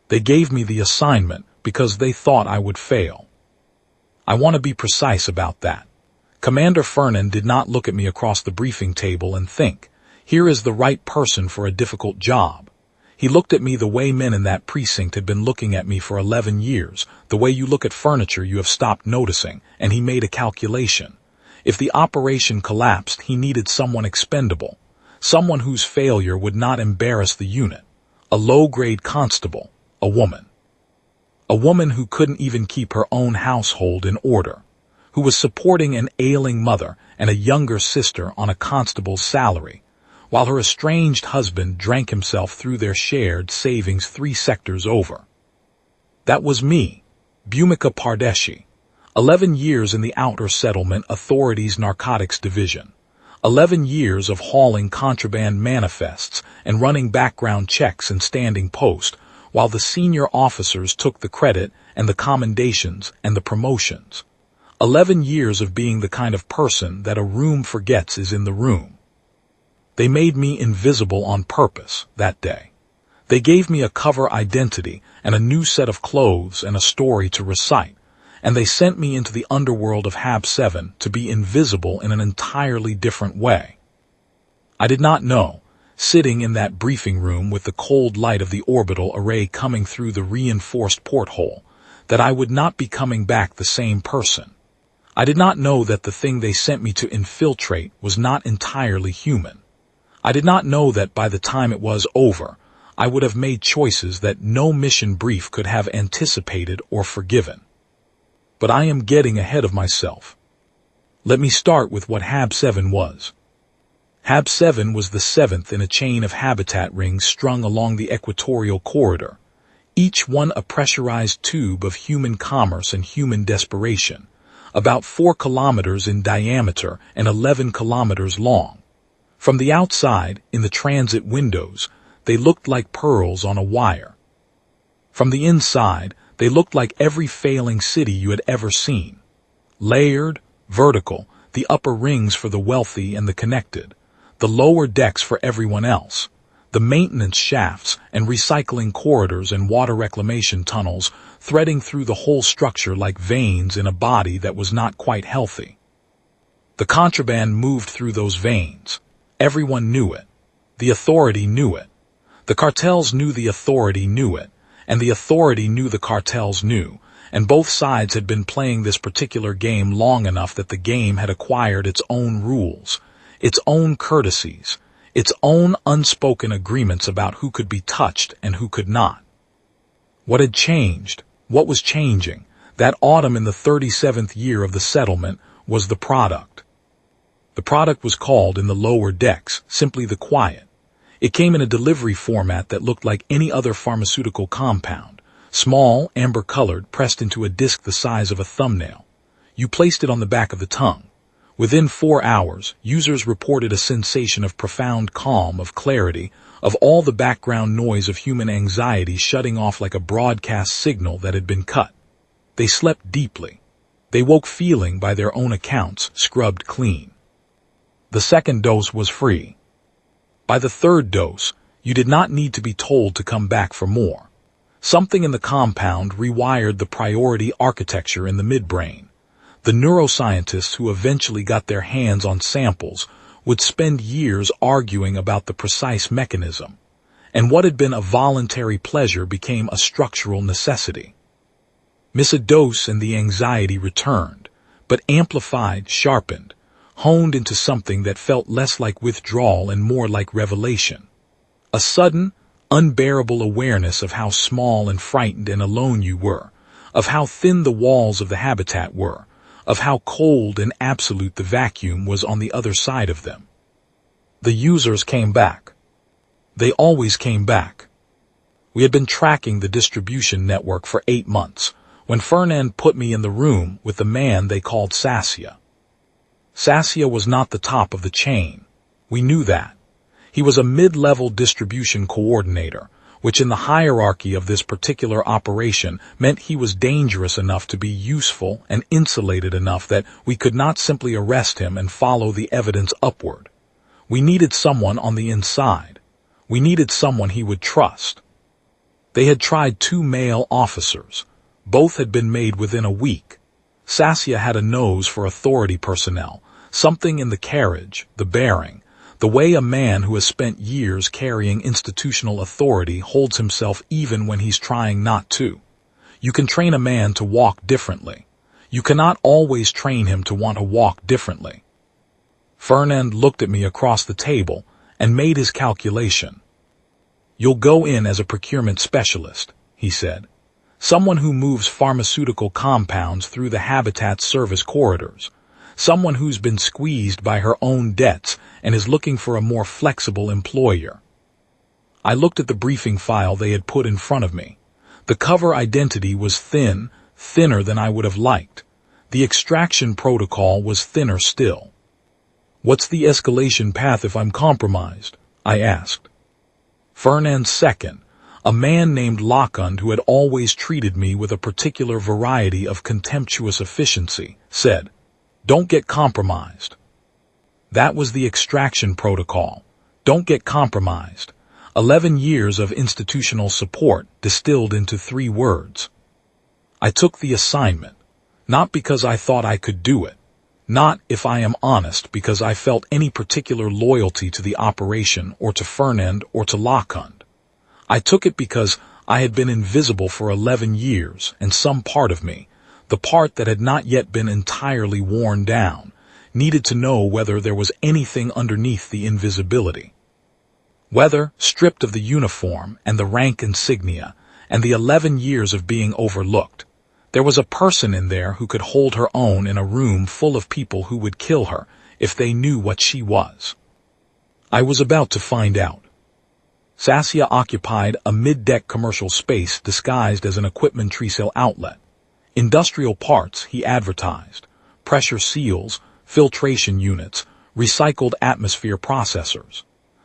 They gave me the assignment because they thought I would fail. I want to be precise about that. Commander Fernan did not look at me across the briefing table and think, here is the right person for a difficult job. He looked at me the way men in that precinct had been looking at me for 11 years, the way you look at furniture you have stopped noticing, and he made a calculation. If the operation collapsed, he needed someone expendable, someone whose failure would not embarrass the unit, a low-grade constable, a woman. A woman who couldn't even keep her own household in order, who was supporting an ailing mother and a younger sister on a constable's salary, while her estranged husband drank himself through their shared savings 3 sectors over. That was me, Bhumika Pardeshi, 11 years in the Outer Settlement Authority's Narcotics Division, 11 years of hauling contraband manifests and running background checks and standing post, while the senior officers took the credit and the commendations and the promotions. 11 years of being the kind of person that a room forgets is in the room. They made me invisible on purpose that day. They gave me a cover identity and a new set of clothes and a story to recite, and they sent me into the underworld of Hab-Seven to be invisible in an entirely different way. I did not know, sitting in that briefing room with the cold light of the orbital array coming through the reinforced porthole, that I would not be coming back the same person. I did not know that the thing they sent me to infiltrate was not entirely human. I did not know that by the time it was over, I would have made choices that no mission brief could have anticipated or forgiven. But I am getting ahead of myself. Let me start with what Hab-Seven was. Hab-Seven was the 7th in a chain of habitat rings strung along the equatorial corridor, each one a pressurized tube of human commerce and human desperation, about 4 kilometers in diameter and 11 kilometers long. From the outside, in the transit windows, they looked like pearls on a wire. From the inside, they looked like every failing city you had ever seen. Layered, vertical, the upper rings for the wealthy and the connected, the lower decks for everyone else, the maintenance shafts and recycling corridors and water reclamation tunnels threading through the whole structure like veins in a body that was not quite healthy. The contraband moved through those veins. Everyone knew it. The authority knew it. The cartels knew the authority knew it, and the authority knew the cartels knew, and both sides had been playing this particular game long enough that the game had acquired its own rules, its own courtesies, its own unspoken agreements about who could be touched and who could not. What had changed, what was changing, that autumn in the 37th year of the settlement, was the product. The product was called in the lower decks simply the quiet. It came in a delivery format that looked like any other pharmaceutical compound, small, amber-colored, pressed into a disc the size of a thumbnail. You placed it on the back of the tongue. Within 4 hours, users reported a sensation of profound calm, of clarity, of all the background noise of human anxiety shutting off like a broadcast signal that had been cut. They slept deeply. They woke feeling, by their own accounts, scrubbed clean. The second dose was free. By the third dose, you did not need to be told to come back for more. Something in the compound rewired the priority architecture in the midbrain. The neuroscientists who eventually got their hands on samples would spend years arguing about the precise mechanism, and what had been a voluntary pleasure became a structural necessity. Miss a dose and the anxiety returned, but amplified, sharpened, honed into something that felt less like withdrawal and more like revelation. A sudden, unbearable awareness of how small and frightened and alone you were, of how thin the walls of the habitat were, of how cold and absolute the vacuum was on the other side of them. The users came back. They always came back. We had been tracking the distribution network for 8 months, when Fernan put me in the room with the man they called Sassia. Sassia was not the top of the chain. We knew that. He was a mid-level distribution coordinator, which in the hierarchy of this particular operation meant he was dangerous enough to be useful and insulated enough that we could not simply arrest him and follow the evidence upward. We needed someone on the inside. We needed someone he would trust. They had tried 2 male officers. Both had been made within a week. Sassia had a nose for authority personnel, something in the carriage, the bearing, the way a man who has spent years carrying institutional authority holds himself even when he's trying not to. You can train a man to walk differently. You cannot always train him to want to walk differently. Fernand looked at me across the table and made his calculation. You'll go in as a procurement specialist, he said. Someone who moves pharmaceutical compounds through the habitat service corridors. Someone who's been squeezed by her own debts and is looking for a more flexible employer. I looked at the briefing file they had put in front of me. The cover identity was thinner than I would have liked. The extraction protocol was thinner still. What's the escalation path if I'm compromised? I asked. Fernand's second, a man named Lachund who had always treated me with a particular variety of contemptuous efficiency, said, "Don't get compromised." That was the extraction protocol. Don't get compromised. 11 years of institutional support distilled into 3 words. I took the assignment, not because I thought I could do it, not, if I am honest, because I felt any particular loyalty to the operation or to Fernand or to Lachund. I took it because I had been invisible for 11 years, and some part of me, the part that had not yet been entirely worn down, needed to know whether there was anything underneath the invisibility. Whether, stripped of the uniform and the rank insignia and the 11 years of being overlooked, there was a person in there who could hold her own in a room full of people who would kill her if they knew what she was. I was about to find out. Sassia occupied a mid-deck commercial space disguised as an equipment resale outlet. Industrial parts, he advertised, pressure seals, filtration units, recycled atmosphere processors.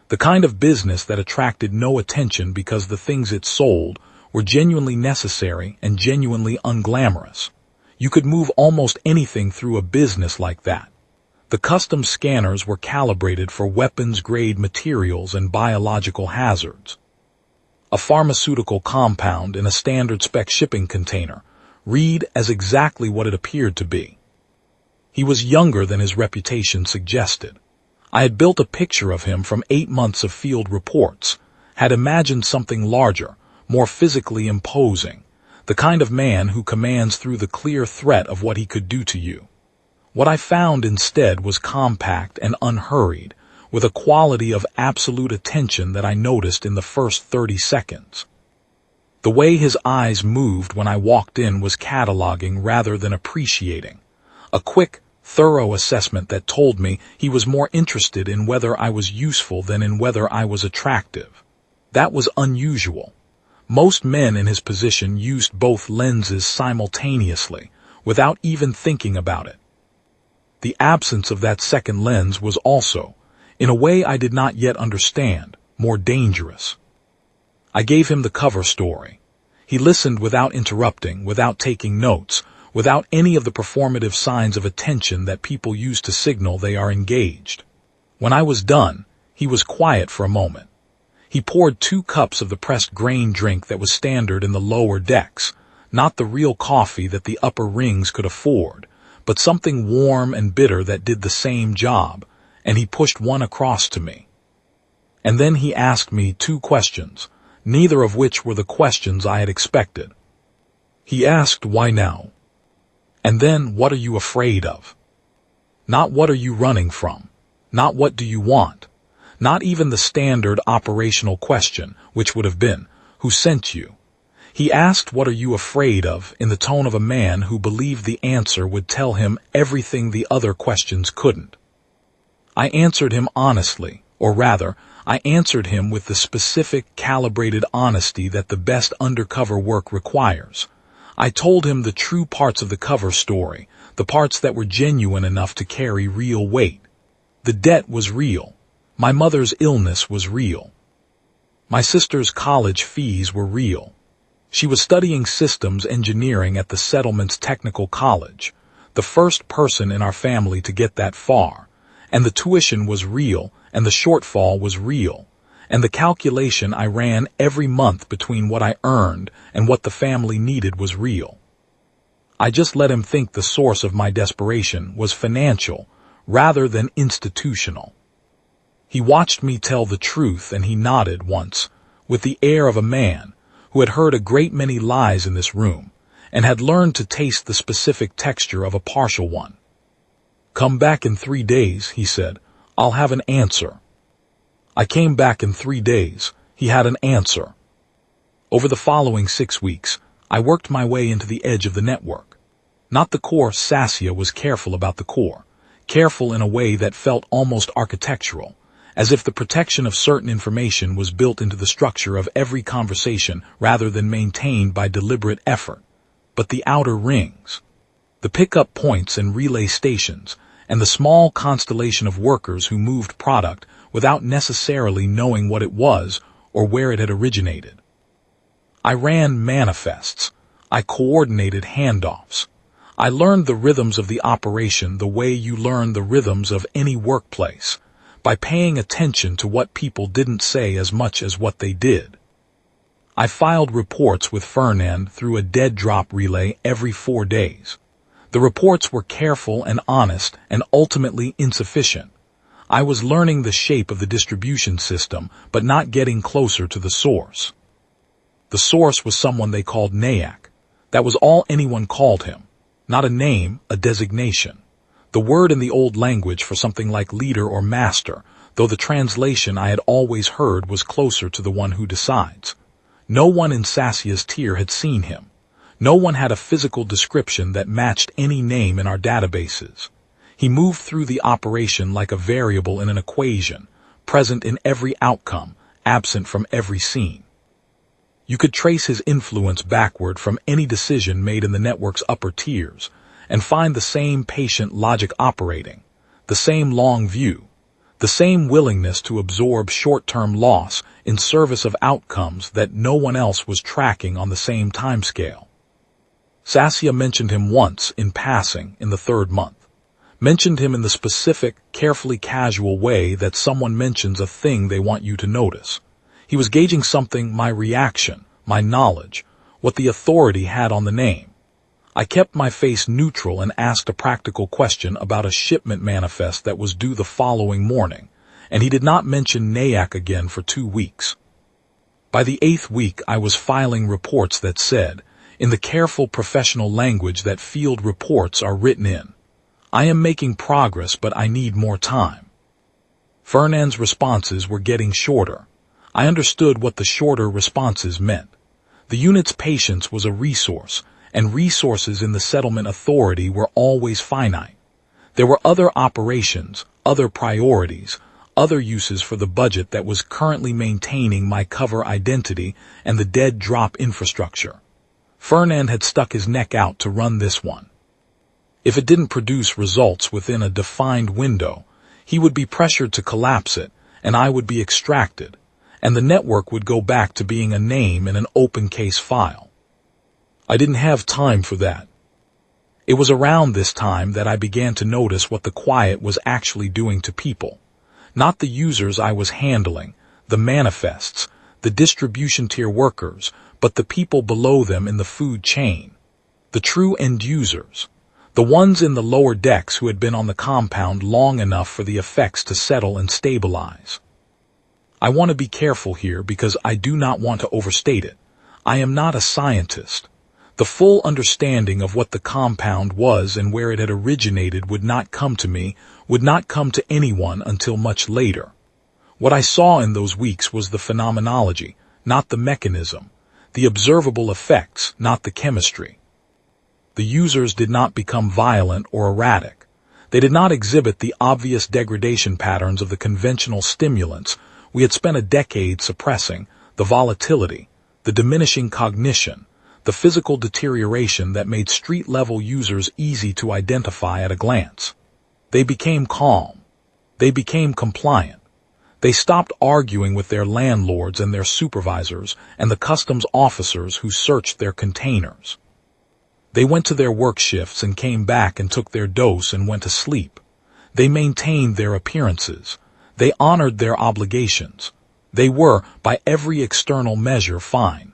The kind of business that attracted no attention because the things it sold were genuinely necessary and genuinely unglamorous. You could move almost anything through a business like that. The custom scanners were calibrated for weapons-grade materials and biological hazards. A pharmaceutical compound in a standard-spec shipping container, read as exactly what it appeared to be. He was younger than his reputation suggested. I had built a picture of him from 8 months of field reports, had imagined something larger, more physically imposing, the kind of man who commands through the clear threat of what he could do to you. What I found instead was compact and unhurried, with a quality of absolute attention that I noticed in the first 30 seconds. The way his eyes moved when I walked in was cataloging rather than appreciating. A quick, thorough assessment that told me he was more interested in whether I was useful than in whether I was attractive. That was unusual. Most men in his position used both lenses simultaneously, without even thinking about it. The absence of that second lens was also, in a way I did not yet understand, more dangerous. I gave him the cover story. He listened without interrupting, without taking notes, without any of the performative signs of attention that people use to signal they are engaged. When I was done, he was quiet for a moment. He poured 2 cups of the pressed grain drink that was standard in the lower decks, not the real coffee that the upper rings could afford, but something warm and bitter that did the same job, and he pushed one across to me. And then he asked me 2 questions, neither of which were the questions I had expected. He asked, "Why now?" And then, "What are you afraid of?" Not what are you running from, not what do you want, not even the standard operational question, which would have been, "Who sent you?" He asked, "What are you afraid of?" in the tone of a man who believed the answer would tell him everything the other questions couldn't. I answered him honestly, or rather, I answered him with the specific, calibrated honesty that the best undercover work requires. I told him the true parts of the cover story, the parts that were genuine enough to carry real weight. The debt was real. My mother's illness was real. My sister's college fees were real. She was studying systems engineering at the Settlement's Technical College, the first person in our family to get that far, and the tuition was real, and the shortfall was real, and the calculation I ran every month between what I earned and what the family needed was real. I just let him think the source of my desperation was financial rather than institutional. He watched me tell the truth, and he nodded once, with the air of a man who had heard a great many lies in this room and had learned to taste the specific texture of a partial one. "Come back in 3 days," he said. "I'll have an answer." I came back in 3 days. He had an answer. Over the following 6 weeks, I worked my way into the edge of the network. Not the core. Sassia was careful about the core, careful in a way that felt almost architectural, as if the protection of certain information was built into the structure of every conversation rather than maintained by deliberate effort. But the outer rings, the pickup points and relay stations, and the small constellation of workers who moved product without necessarily knowing what it was or where it had originated. I ran manifests. I coordinated handoffs. I learned the rhythms of the operation the way you learn the rhythms of any workplace, by paying attention to what people didn't say as much as what they did. I filed reports with Fernand through a dead drop relay every 4 days. The reports were careful and honest and ultimately insufficient. I was learning the shape of the distribution system, but not getting closer to the source. The source was someone they called Nayak. That was all anyone called him. Not a name, a designation. The word in the old language for something like leader or master, though the translation I had always heard was closer to the one who decides. No one in Sassia's tier had seen him. No one had a physical description that matched any name in our databases. He moved through the operation like a variable in an equation, present in every outcome, absent from every scene. You could trace his influence backward from any decision made in the network's upper tiers, and find the same patient logic operating, the same long view, the same willingness to absorb short-term loss in service of outcomes that no one else was tracking on the same timescale. Sassia mentioned him once in passing in the 3rd month, mentioned him in the specific, carefully casual way that someone mentions a thing they want you to notice. He was gauging something, my reaction, my knowledge, what the authority had on the name. I kept my face neutral and asked a practical question about a shipment manifest that was due the following morning, and he did not mention Nayak again for 2 weeks. By the 8th week, I was filing reports that said, in the careful professional language that field reports are written in, "I am making progress, but I need more time." Fernand's responses were getting shorter. I understood what the shorter responses meant. The unit's patience was a resource, and resources in the settlement authority were always finite. There were other operations, other priorities, other uses for the budget that was currently maintaining my cover identity and the dead drop infrastructure. Fernand had stuck his neck out to run this one. If it didn't produce results within a defined window, he would be pressured to collapse it, and I would be extracted, and the network would go back to being a name in an open case file. I didn't have time for that. It was around this time that I began to notice what the quiet was actually doing to people. Not the users I was handling, the manifests, the distribution tier workers, but the people below them in the food chain. The true end users. The ones in the lower decks who had been on the compound long enough for the effects to settle and stabilize. I want to be careful here because I do not want to overstate it. I am not a scientist. The full understanding of what the compound was and where it had originated would not come to me, would not come to anyone until much later. What I saw in those weeks was the phenomenology, not the mechanism, the observable effects, not the chemistry. The users did not become violent or erratic. They did not exhibit the obvious degradation patterns of the conventional stimulants we had spent a decade suppressing, the volatility, the diminishing cognition, the physical deterioration that made street-level users easy to identify at a glance. They became calm. They became compliant. They stopped arguing with their landlords and their supervisors and the customs officers who searched their containers. They went to their work shifts and came back and took their dose and went to sleep. They maintained their appearances. They honored their obligations. They were, by every external measure, fine.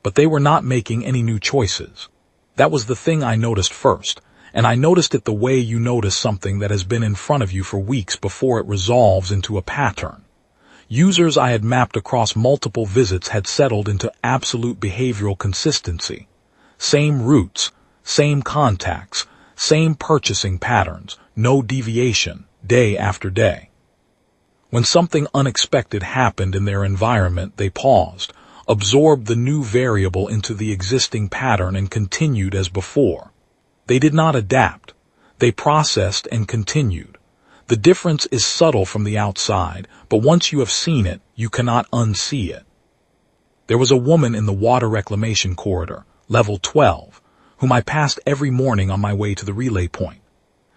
But they were not making any new choices. That was the thing I noticed first, and I noticed it the way you notice something that has been in front of you for weeks before it resolves into a pattern. Users I had mapped across multiple visits had settled into absolute behavioral consistency. Same routes, same contacts, same purchasing patterns, no deviation, day after day. When something unexpected happened in their environment, they paused, absorbed the new variable into the existing pattern and continued as before. They did not adapt. They processed and continued. The difference is subtle from the outside, but once you have seen it, you cannot unsee it. There was a woman in the water reclamation corridor, level 12, whom I passed every morning on my way to the relay point.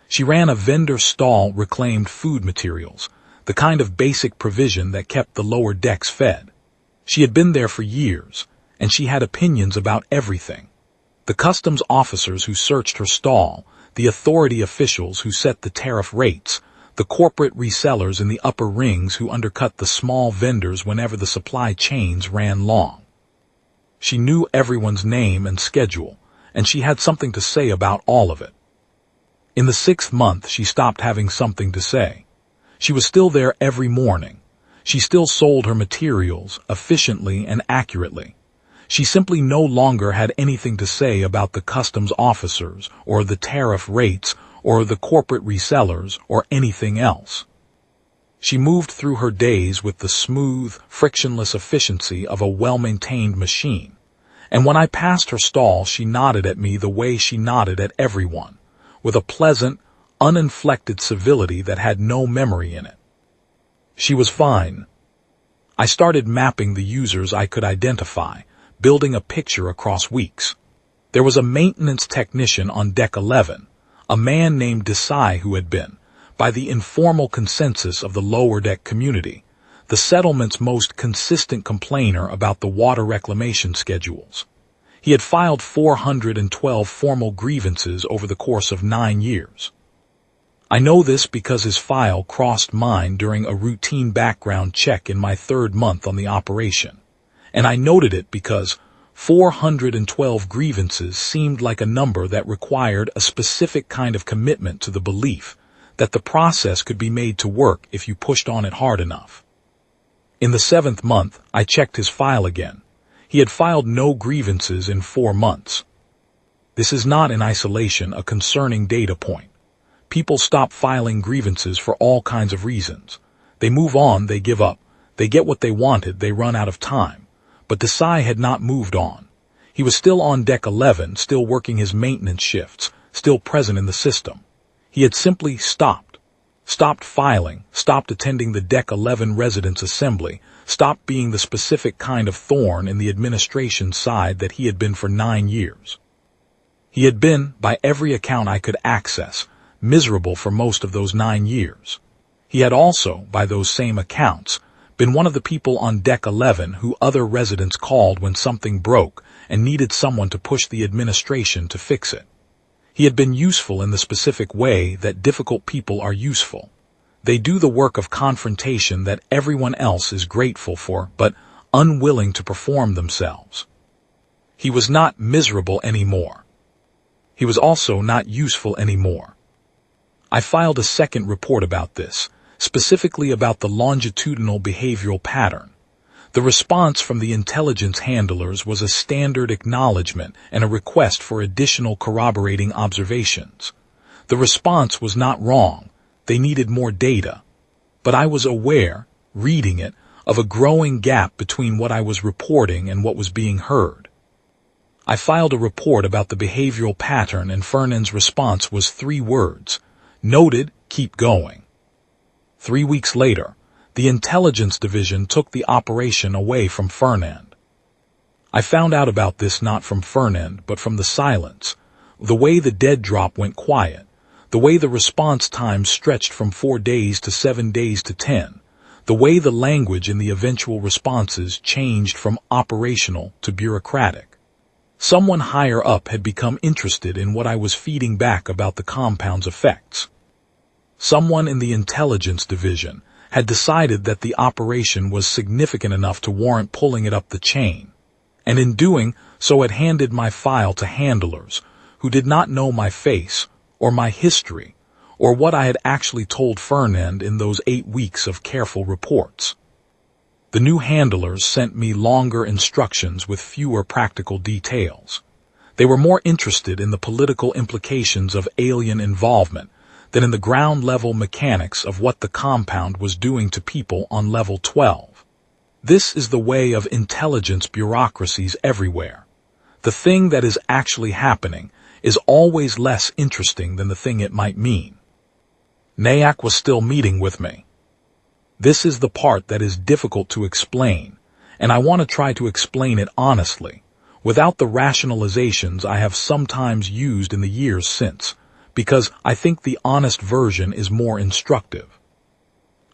She ran a vendor stall, reclaimed food materials, the kind of basic provision that kept the lower decks fed. She had been there for years, and she had opinions about everything. The customs officers who searched her stall, the authority officials who set the tariff rates, the corporate resellers in the upper rings who undercut the small vendors whenever the supply chains ran long. She knew everyone's name and schedule, and she had something to say about all of it. In the 6th month, she stopped having something to say. She was still there every morning. She still sold her materials efficiently and accurately. She simply no longer had anything to say about the customs officers or the tariff rates or the corporate resellers or anything else. She moved through her days with the smooth, frictionless efficiency of a well-maintained machine. And when I passed her stall, she nodded at me the way she nodded at everyone, with a pleasant, uninflected civility that had no memory in it. She was fine. I started mapping the users I could identify, building a picture across weeks. There was a maintenance technician on deck 11, a man named Desai who had been, by the informal consensus of the lower deck community, the settlement's most consistent complainer about the water reclamation schedules. He had filed 412 formal grievances over the course of 9 years. I know this because his file crossed mine during a routine background check in my 3rd month on the operation. And I noted it because 412 grievances seemed like a number that required a specific kind of commitment to the belief that the process could be made to work if you pushed on it hard enough. In the 7th month, I checked his file again. He had filed no grievances in 4 months. This is not in isolation a concerning data point. People stop filing grievances for all kinds of reasons. They move on, they give up, they get what they wanted, they run out of time. But Desai had not moved on. He was still on deck 11, still working his maintenance shifts, still present in the system. He had simply stopped filing, stopped attending the deck 11 residence assembly, stopped being the specific kind of thorn in the administration's side that he had been for 9 years. He had been, by every account I could access, miserable for most of those 9 years. He had also, by those same accounts, been one of the people on deck 11 who other residents called when something broke and needed someone to push the administration to fix it. He had been useful in the specific way that difficult people are useful. They do the work of confrontation that everyone else is grateful for, but unwilling to perform themselves. He was not miserable anymore. He was also not useful anymore. I filed a second report about this, specifically about the longitudinal behavioral pattern. The response from the intelligence handlers was a standard acknowledgement and a request for additional corroborating observations. The response was not wrong. They needed more data. But I was aware, reading it, of a growing gap between what I was reporting and what was being heard. I filed a report about the behavioral pattern, and Fernand's response was 3 words: noted, keep going. 3 weeks later, the intelligence division took the operation away from Fernand. I found out about this not from Fernand, but from the silence, the way the dead drop went quiet, the way the response time stretched from 4 days to 7 days to 10, the way the language in the eventual responses changed from operational to bureaucratic. Someone higher up had become interested in what I was feeding back about the compound's effects. Someone in the intelligence division had decided that the operation was significant enough to warrant pulling it up the chain, and in doing so had handed my file to handlers who did not know my face or my history or what I had actually told Fernand in those 8 weeks of careful reports. The new handlers sent me longer instructions with fewer practical details. They were more interested in the political implications of alien involvement than in the ground-level mechanics of what the compound was doing to people on level 12. This is the way of intelligence bureaucracies everywhere. The thing that is actually happening is always less interesting than the thing it might mean. Nayak was still meeting with me. This is the part that is difficult to explain, and I want to try to explain it honestly, without the rationalizations I have sometimes used in the years since, because I think the honest version is more instructive.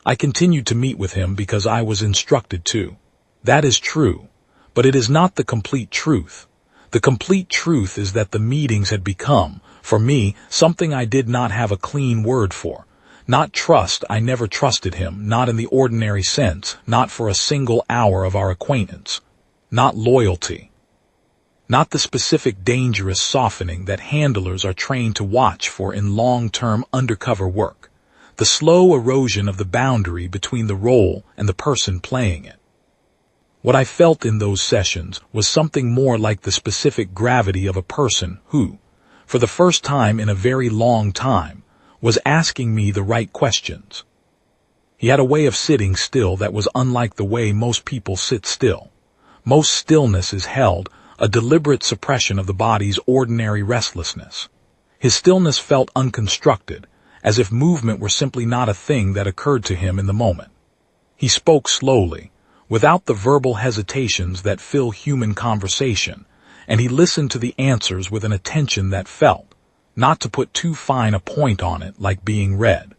I continued to meet with him because I was instructed to. That is true, but it is not the complete truth. The complete truth is that the meetings had become, for me, something I did not have a clean word for. Not trust, I never trusted him, not in the ordinary sense, not for a single hour of our acquaintance. Not loyalty. Not the specific dangerous softening that handlers are trained to watch for in long-term undercover work. The slow erosion of the boundary between the role and the person playing it. What I felt in those sessions was something more like the specific gravity of a person who, for the first time in a very long time, was asking me the right questions. He had a way of sitting still that was unlike the way most people sit still. Most stillness is held, a deliberate suppression of the body's ordinary restlessness. His stillness felt unconstructed, as if movement were simply not a thing that occurred to him in the moment. He spoke slowly, without the verbal hesitations that fill human conversation, and he listened to the answers with an attention that felt, not to put too fine a point on it, like being read.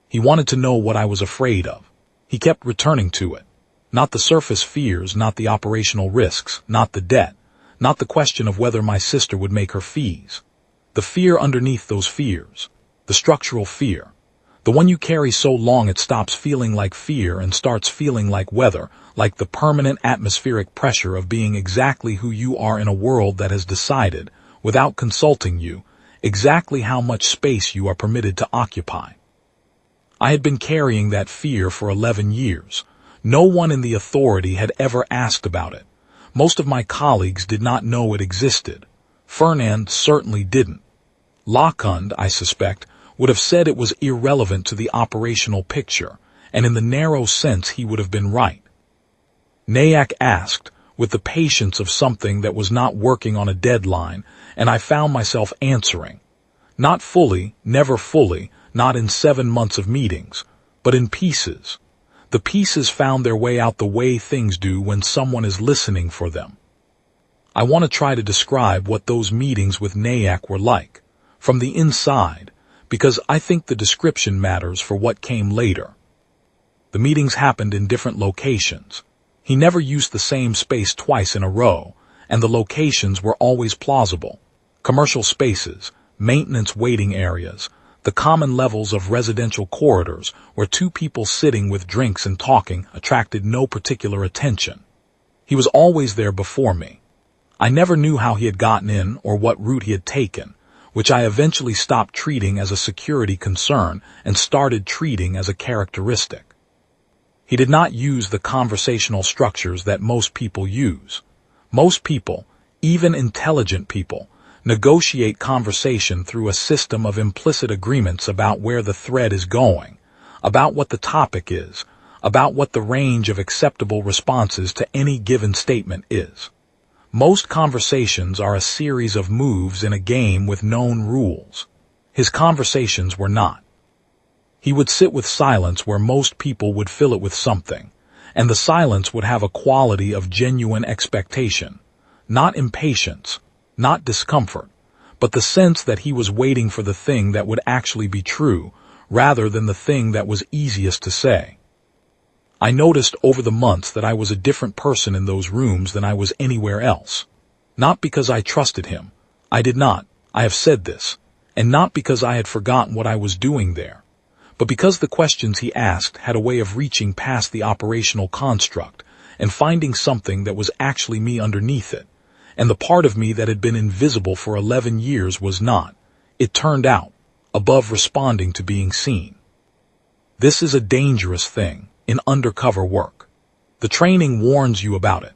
He wanted to know what I was afraid of. He kept returning to it. Not the surface fears, not the operational risks, not the debt, not the question of whether my sister would make her fees. The fear underneath those fears, the structural fear, the one you carry so long it stops feeling like fear and starts feeling like weather, like the permanent atmospheric pressure of being exactly who you are in a world that has decided, without consulting you, exactly how much space you are permitted to occupy. I had been carrying that fear for 11 years. No one in the authority had ever asked about it. Most of my colleagues did not know it existed. Fernand certainly didn't. Lachund, I suspect, would have said it was irrelevant to the operational picture, and in the narrow sense he would have been right. Nayak asked, with the patience of something that was not working on a deadline, and I found myself answering. Not fully, never fully, not in 7 months of meetings, but in pieces. The pieces found their way out the way things do when someone is listening for them. I want to try to describe what those meetings with Nayak were like, from the inside, because I think the description matters for what came later. The meetings happened in different locations. He never used the same space twice in a row, and the locations were always plausible. Commercial spaces, maintenance waiting areas, the common levels of residential corridors where 2 people sitting with drinks and talking attracted no particular attention. He was always there before me. I never knew how he had gotten in or what route he had taken, which I eventually stopped treating as a security concern and started treating as a characteristic. He did not use the conversational structures that most people use. Most people, even intelligent people, negotiate conversation through a system of implicit agreements about where the thread is going, about what the topic is, about what the range of acceptable responses to any given statement is. Most conversations are a series of moves in a game with known rules. His conversations were not. He would sit with silence where most people would fill it with something, and the silence would have a quality of genuine expectation, not impatience, not discomfort, but the sense that he was waiting for the thing that would actually be true, rather than the thing that was easiest to say. I noticed over the months that I was a different person in those rooms than I was anywhere else. Not because I trusted him. I did not, I have said this, and not because I had forgotten what I was doing there, But because the questions he asked had a way of reaching past the operational construct and finding something that was actually me underneath it, and the part of me that had been invisible for 11 years was not, it turned out, above responding to being seen. This is a dangerous thing in undercover work. The training warns you about it.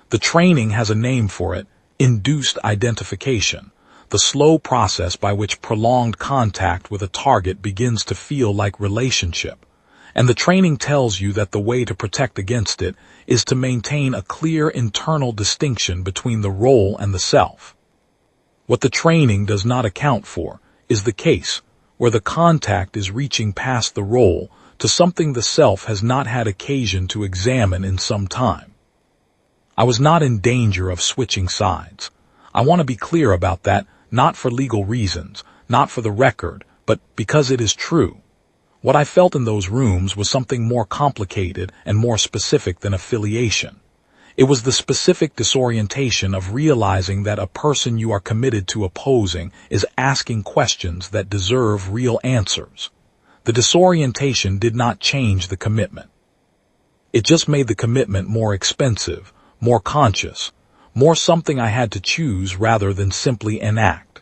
The training has a name for it: induced identification, the slow process by which prolonged contact with a target begins to feel like relationship. And the training tells you that the way to protect against it is to maintain a clear internal distinction between the role and the self. What the training does not account for is the case where the contact is reaching past the role to something the self has not had occasion to examine in some time. I was not in danger of switching sides. I want to be clear about that, not for legal reasons, not for the record, but because it is true. What I felt in those rooms was something more complicated and more specific than affiliation. It was the specific disorientation of realizing that a person you are committed to opposing is asking questions that deserve real answers. The disorientation did not change the commitment. It just made the commitment more expensive, more conscious, more something I had to choose rather than simply enact.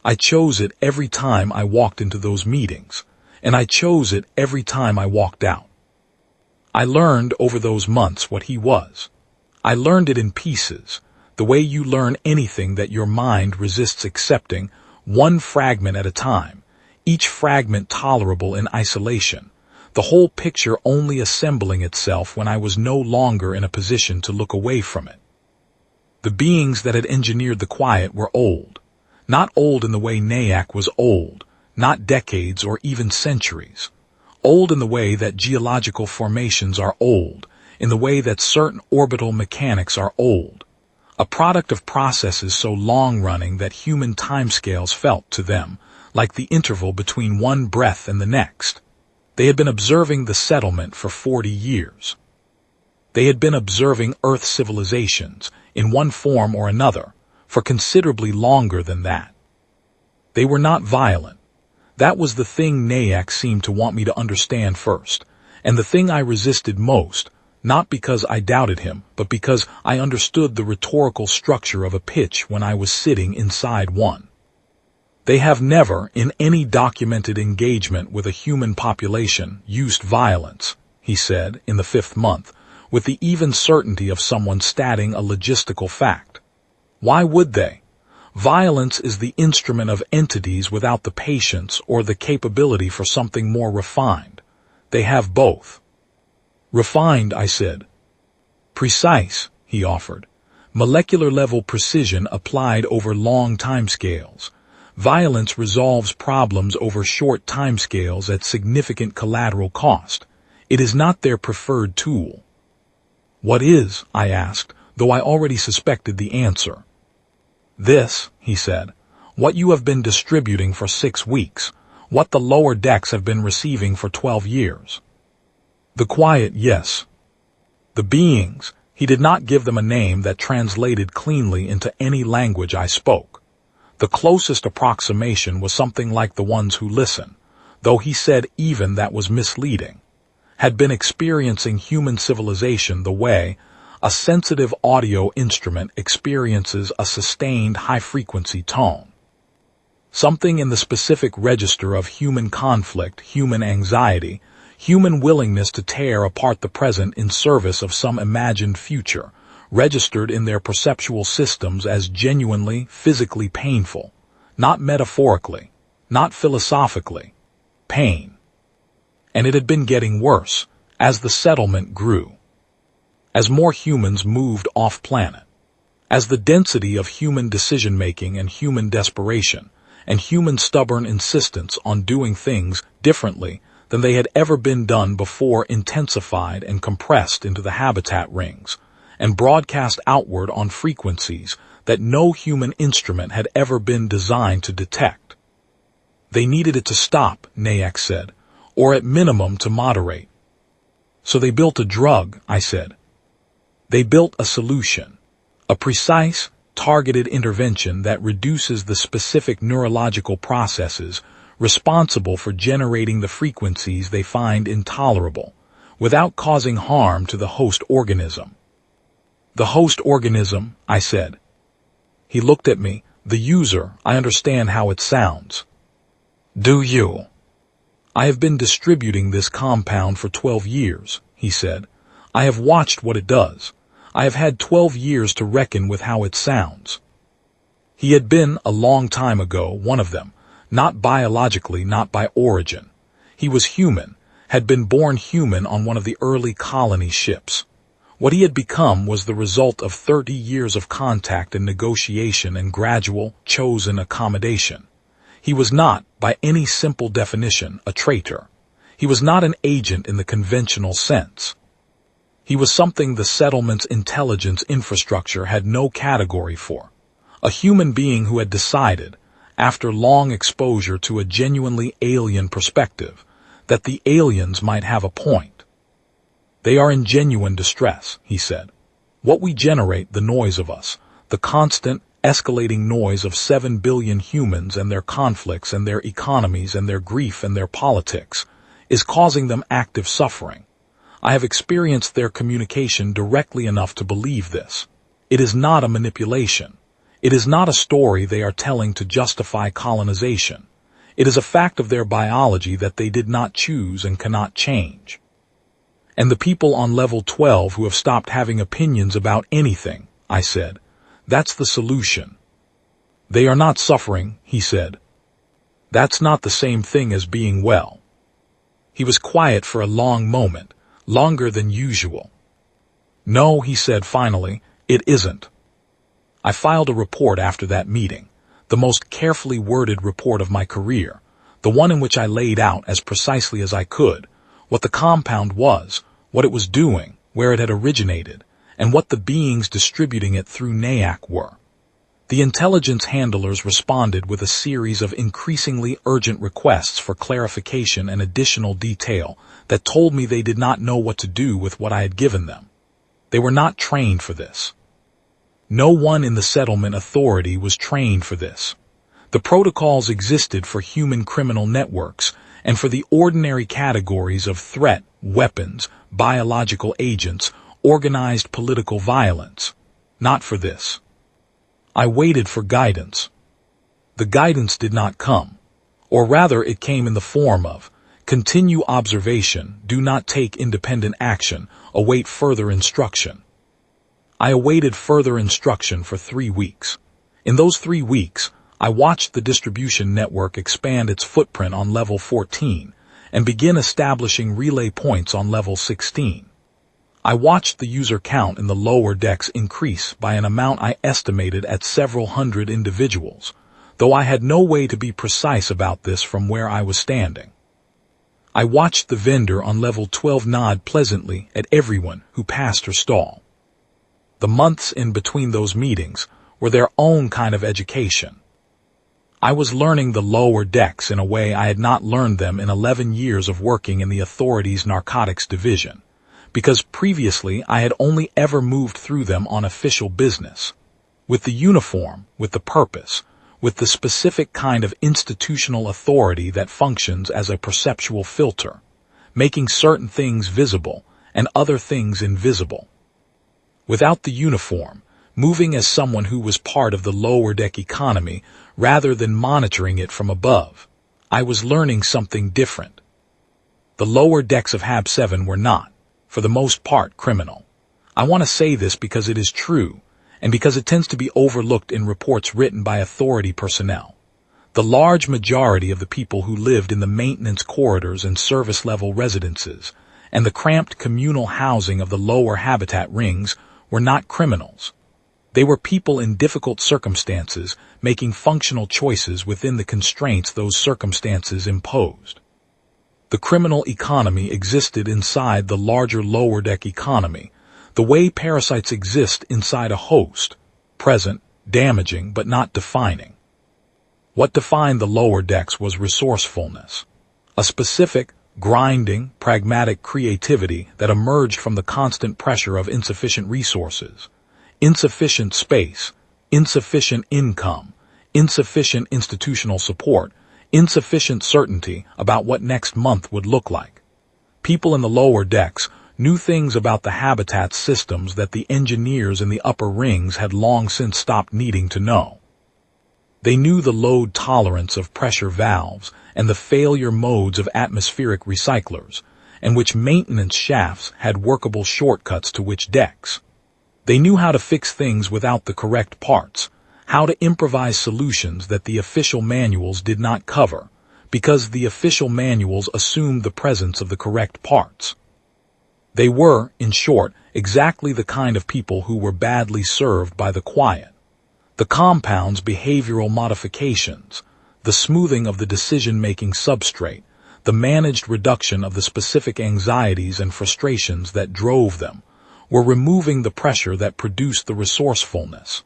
I chose it every time I walked into those meetings, and I chose it every time I walked out. I learned over those months what he was. I learned it in pieces, the way you learn anything that your mind resists accepting, one fragment at a time, each fragment tolerable in isolation, the whole picture only assembling itself when I was no longer in a position to look away from it. The beings that had engineered the quiet were old, not old in the way Nayak was old, not decades or even centuries, old in the way that geological formations are old, in the way that certain orbital mechanics are old, a product of processes so long-running that human timescales felt to them like the interval between one breath and the next. They had been observing the settlement for 40 years. They had been observing Earth civilizations, in one form or another, for considerably longer than that. They were not violent. That was the thing Nayak seemed to want me to understand first, and the thing I resisted most, not because I doubted him, but because I understood the rhetorical structure of a pitch when I was sitting inside one. They have never, in any documented engagement with a human population, used violence, he said, in the 5th month, with the even certainty of someone stating a logistical fact. Why would they? Violence is the instrument of entities without the patience or the capability for something more refined. They have both. Refined, I said. Precise, he offered. Molecular-level precision applied over long timescales. Violence resolves problems over short timescales at significant collateral cost. It is not their preferred tool. What is? I asked, though I already suspected the answer. This, he said, what you have been distributing for 6 weeks, what the lower decks have been receiving for 12 years. The quiet, yes. The beings, he did not give them a name that translated cleanly into any language I spoke. The closest approximation was something like the ones who listen, though he said even that was misleading, had been experiencing human civilization the way a sensitive audio instrument experiences a sustained high-frequency tone. Something in the specific register of human conflict, human anxiety, human willingness to tear apart the present in service of some imagined future, registered in their perceptual systems as genuinely, physically painful, not metaphorically, not philosophically, pain. And it had been getting worse as the settlement grew, as more humans moved off-planet, as the density of human decision-making and human desperation and human stubborn insistence on doing things differently than they had ever been done before intensified and compressed into the habitat rings and broadcast outward on frequencies that no human instrument had ever been designed to detect. They needed it to stop, Nayak said, or at minimum to moderate. So they built a drug, I said. They built a solution, a precise, targeted intervention that reduces the specific neurological processes responsible for generating the frequencies they find intolerable, without causing harm to the host organism. The host organism, I said. He looked at me. The user, I understand how it sounds. Do you? I have been distributing this compound for 12 years, he said. I have watched what it does. I have had 12 years to reckon with how it sounds. He had been, a long time ago, one of them, not biologically, not by origin. He was human, had been born human on one of the early colony ships. What he had become was the result of 30 years of contact and negotiation and gradual, chosen accommodation. He was not, by any simple definition, a traitor. He was not an agent in the conventional sense. He was something the settlement's intelligence infrastructure had no category for. A human being who had decided, after long exposure to a genuinely alien perspective, that the aliens might have a point. They are in genuine distress, he said. What we generate, the noise of us, the constant, escalating noise of 7 billion humans and their conflicts and their economies and their grief and their politics, is causing them active suffering. I have experienced their communication directly enough to believe this. It is not a manipulation. It is not a story they are telling to justify colonization. It is a fact of their biology that they did not choose and cannot change. And the people on level 12 who have stopped having opinions about anything, I said, that's the solution. They are not suffering, he said. That's not the same thing as being well. He was quiet for a long moment, longer than usual. No, he said finally, it isn't. I filed a report after that meeting, the most carefully worded report of my career, the one in which I laid out as precisely as I could what the compound was, what it was doing, where it had originated, and what the beings distributing it through NAAC were. The intelligence handlers responded with a series of increasingly urgent requests for clarification and additional detail that told me they did not know what to do with what I had given them. They were not trained for this. No one in the settlement authority was trained for this. The protocols existed for human criminal networks and for the ordinary categories of threat, weapons, biological agents, organized political violence. Not for this. I waited for guidance. The guidance did not come, or rather it came in the form of, continue observation, do not take independent action, await further instruction. I awaited further instruction for 3 weeks. In those 3 weeks, I watched the distribution network expand its footprint on level 14 and begin establishing relay points on level 16. I watched the user count in the lower decks increase by an amount I estimated at several hundred individuals, though I had no way to be precise about this from where I was standing. I watched the vendor on level 12 nod pleasantly at everyone who passed her stall. The months in between those meetings were their own kind of education. I was learning the lower decks in a way I had not learned them in 11 years of working in the authority's narcotics division, because previously I had only ever moved through them on official business, with the uniform, with the purpose, with the specific kind of institutional authority that functions as a perceptual filter, making certain things visible and other things invisible. Without the uniform, moving as someone who was part of the lower deck economy rather than monitoring it from above, I was learning something different. The lower decks of Hab-Seven were not, for the most part, criminal. I want to say this because it is true, and because it tends to be overlooked in reports written by authority personnel. The large majority of the people who lived in the maintenance corridors and service-level residences, and the cramped communal housing of the lower habitat rings, were not criminals. They were people in difficult circumstances making functional choices within the constraints those circumstances imposed. The criminal economy existed inside the larger lower deck economy, the way parasites exist inside a host, present, damaging but not defining. What defined the lower decks was resourcefulness, a specific, grinding, pragmatic creativity that emerged from the constant pressure of insufficient resources, insufficient space, insufficient income, insufficient institutional support, insufficient certainty about what next month would look like. People in the lower decks knew things about the habitat systems that the engineers in the upper rings had long since stopped needing to know. They knew the load tolerance of pressure valves and the failure modes of atmospheric recyclers, and which maintenance shafts had workable shortcuts to which decks. They knew how to fix things without the correct parts, how to improvise solutions that the official manuals did not cover, because the official manuals assumed the presence of the correct parts. They were, in short, exactly the kind of people who were badly served by the quiet. The compound's behavioral modifications, the smoothing of the decision-making substrate, the managed reduction of the specific anxieties and frustrations that drove them, were removing the pressure that produced the resourcefulness.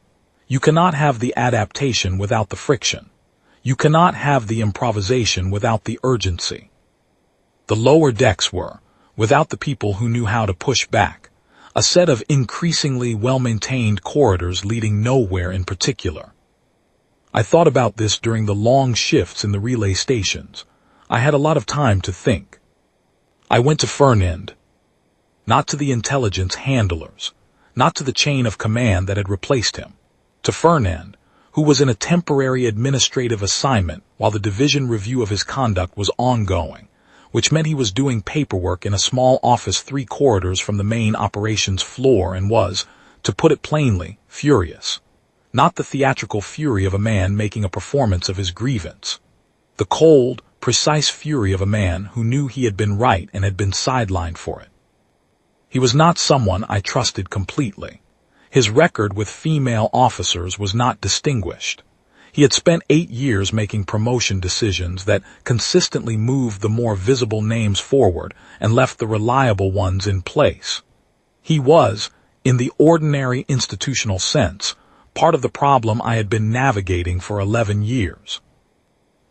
You cannot have the adaptation without the friction. You cannot have the improvisation without the urgency. The lower decks were, without the people who knew how to push back, a set of increasingly well-maintained corridors leading nowhere in particular. I thought about this during the long shifts in the relay stations. I had a lot of time to think. I went to Fernand, not to the intelligence handlers, not to the chain of command that had replaced him, to Fernand, who was in a temporary administrative assignment while the division review of his conduct was ongoing, which meant he was doing paperwork in a small office 3 corridors from the main operations floor and was, to put it plainly, furious. Not the theatrical fury of a man making a performance of his grievance. The cold, precise fury of a man who knew he had been right and had been sidelined for it. He was not someone I trusted completely. His record with female officers was not distinguished. He had spent 8 years making promotion decisions that consistently moved the more visible names forward and left the reliable ones in place. He was, in the ordinary institutional sense, part of the problem I had been navigating for 11 years.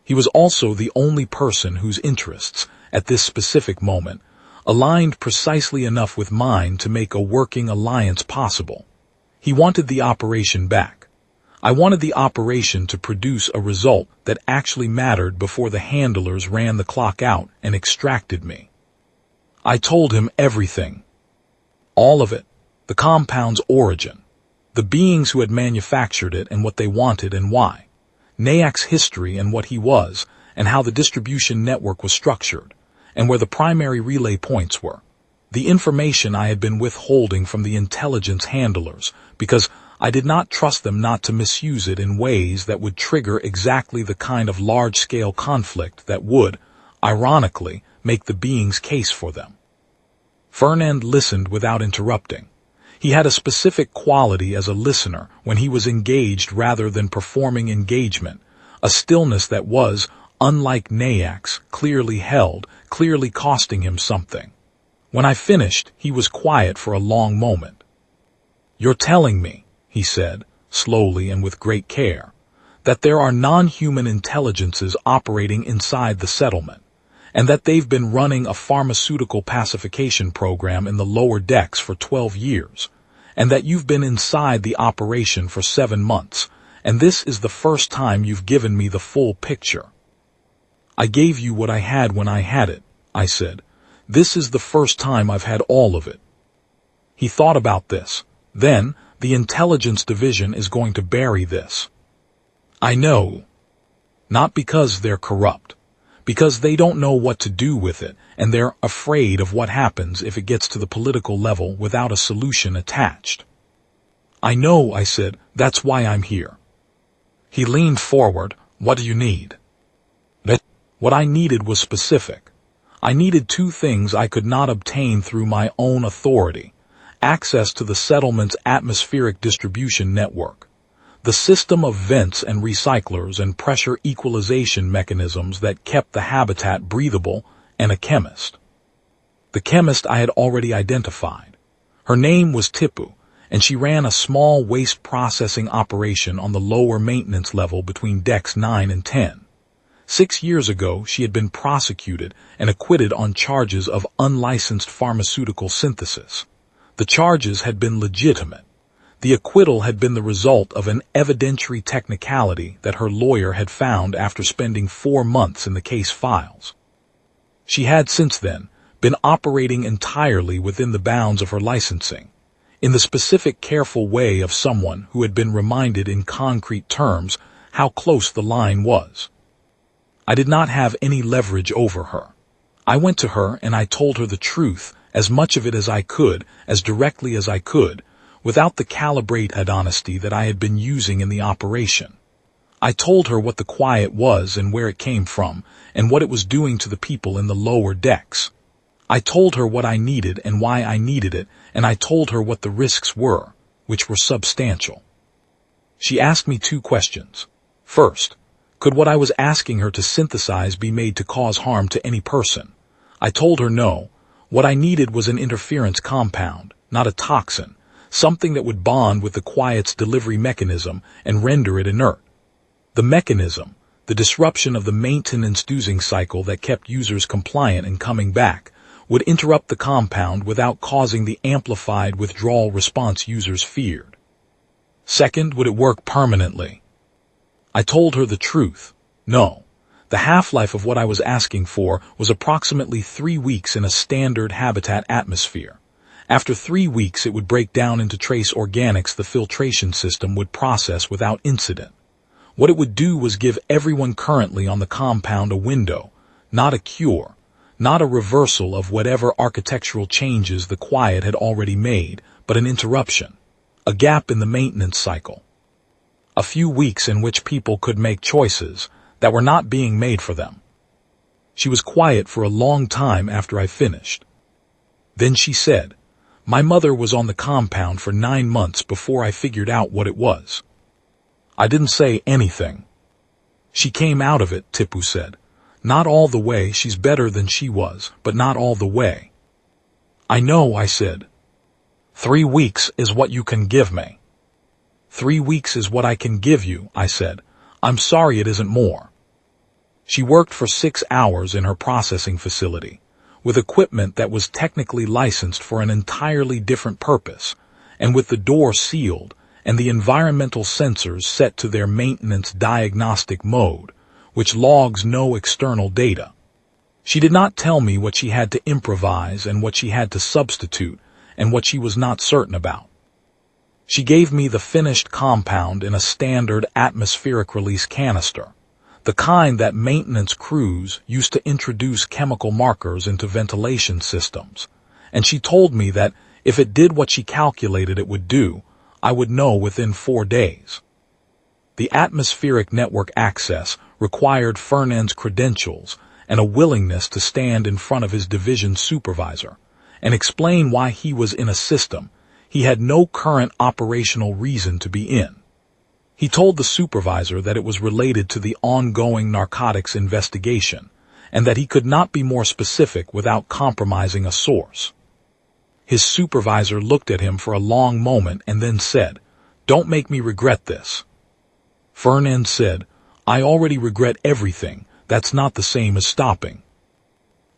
He was also the only person whose interests, at this specific moment, aligned precisely enough with mine to make a working alliance possible. He wanted the operation back. I wanted the operation to produce a result that actually mattered before the handlers ran the clock out and extracted me. I told him everything. All of it. The compound's origin. The beings who had manufactured it and what they wanted and why. Nayak's history and what he was, and how the distribution network was structured, and where the primary relay points were. The information I had been withholding from the intelligence handlers, because I did not trust them not to misuse it in ways that would trigger exactly the kind of large-scale conflict that would, ironically, make the being's case for them. Fernand listened without interrupting. He had a specific quality as a listener when he was engaged rather than performing engagement, a stillness that was, unlike Nayak's, clearly held, clearly costing him something. When I finished, he was quiet for a long moment. "You're telling me," he said, slowly and with great care, "that there are non-human intelligences operating inside the settlement, and that they've been running a pharmaceutical pacification program in the lower decks for 12 years, and that you've been inside the operation for 7 months, and this is the first time you've given me the full picture." "I gave you what I had when I had it," I said. "This is the first time I've had all of it." He thought about this. Then, the intelligence division is going to bury this. I know. Not because they're corrupt. Because they don't know what to do with it, and they're afraid of what happens if it gets to the political level without a solution attached. "I know," I said. "That's why I'm here." He leaned forward. "What do you need?" What I needed was specific. I needed 2 things I could not obtain through my own authority: access to the settlement's atmospheric distribution network, the system of vents and recyclers and pressure equalization mechanisms that kept the habitat breathable, and a chemist. The chemist I had already identified. Her name was Tipu, and she ran a small waste processing operation on the lower maintenance level between decks 9 and 10. 6 years ago, she had been prosecuted and acquitted on charges of unlicensed pharmaceutical synthesis. The charges had been legitimate. The acquittal had been the result of an evidentiary technicality that her lawyer had found after spending 4 months in the case files. She had since then been operating entirely within the bounds of her licensing, in the specific careful way of someone who had been reminded in concrete terms how close the line was. I did not have any leverage over her. I went to her and I told her the truth, as much of it as I could, as directly as I could, without the calibrated honesty that I had been using in the operation. I told her what the quiet was and where it came from, and what it was doing to the people in the lower decks. I told her what I needed and why I needed it, and I told her what the risks were, which were substantial. She asked me 2 questions. First, could what I was asking her to synthesize be made to cause harm to any person? I told her no. What I needed was an interference compound, not a toxin, something that would bond with the quiet's delivery mechanism and render it inert. The mechanism, the disruption of the maintenance-inducing cycle that kept users compliant and coming back, would interrupt the compound without causing the amplified withdrawal response users feared. Second, would it work permanently? I told her the truth. No. The half-life of what I was asking for was approximately 3 weeks in a standard habitat atmosphere. After 3 weeks, it would break down into trace organics the filtration system would process without incident. What it would do was give everyone currently on the compound a window, not a cure, not a reversal of whatever architectural changes the quiet had already made, but an interruption, a gap in the maintenance cycle. A few weeks in which people could make choices that were not being made for them. She was quiet for a long time after I finished. Then she said, "My mother was on the compound for 9 months before I figured out what it was." I didn't say anything. "She came out of it," Tipu said. "Not all the way. She's better than she was, but not all the way." "I know," I said. 3 weeks is what you can give me." 3 weeks is what I can give you," I said. "I'm sorry it isn't more." She worked for 6 hours in her processing facility, with equipment that was technically licensed for an entirely different purpose, and with the door sealed and the environmental sensors set to their maintenance diagnostic mode, which logs no external data. She did not tell me what she had to improvise and what she had to substitute and what she was not certain about. She gave me the finished compound in a standard atmospheric release canister, the kind that maintenance crews used to introduce chemical markers into ventilation systems, and she told me that if it did what she calculated it would do, I would know within 4 days. The atmospheric network access required Fernand's credentials and a willingness to stand in front of his division supervisor and explain why he was in a system he had no current operational reason to be in. He told the supervisor that it was related to the ongoing narcotics investigation and that he could not be more specific without compromising a source. His supervisor looked at him for a long moment and then said, "Don't make me regret this." Fernand said, "I already regret everything. That's not the same as stopping."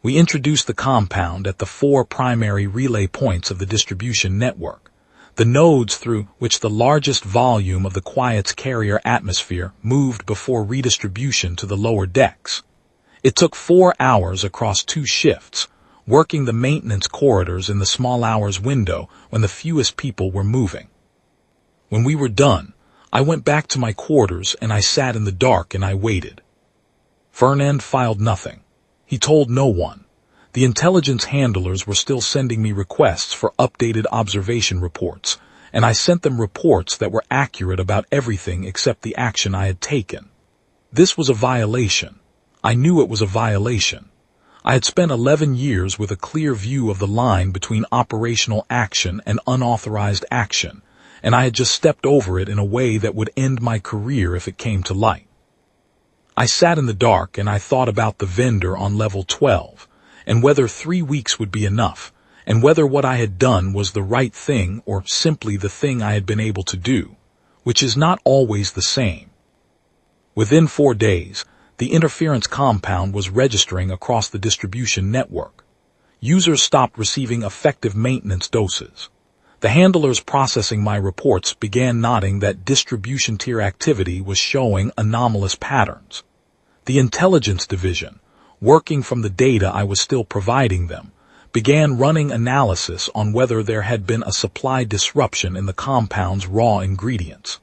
We introduced the compound at the 4 primary relay points of the distribution network, the nodes through which the largest volume of the quiet's carrier atmosphere moved before redistribution to the lower decks. It took 4 hours across 2 shifts, working the maintenance corridors in the small hours window when the fewest people were moving. When we were done, I went back to my quarters and I sat in the dark and I waited. Fernand filed nothing. He told no one. The intelligence handlers were still sending me requests for updated observation reports, and I sent them reports that were accurate about everything except the action I had taken. This was a violation. I knew it was a violation. I had spent 11 years with a clear view of the line between operational action and unauthorized action, and I had just stepped over it in a way that would end my career if it came to light. I sat in the dark and I thought about the vendor on level 12, and whether 3 weeks would be enough, and whether what I had done was the right thing or simply the thing I had been able to do, which is not always the same. Within 4 days, the interference compound was registering across the distribution network. Users stopped receiving effective maintenance doses. The handlers processing my reports began noting that distribution tier activity was showing anomalous patterns. The intelligence division, working from the data I was still providing them, began running analysis on whether there had been a supply disruption in the compound's raw ingredients.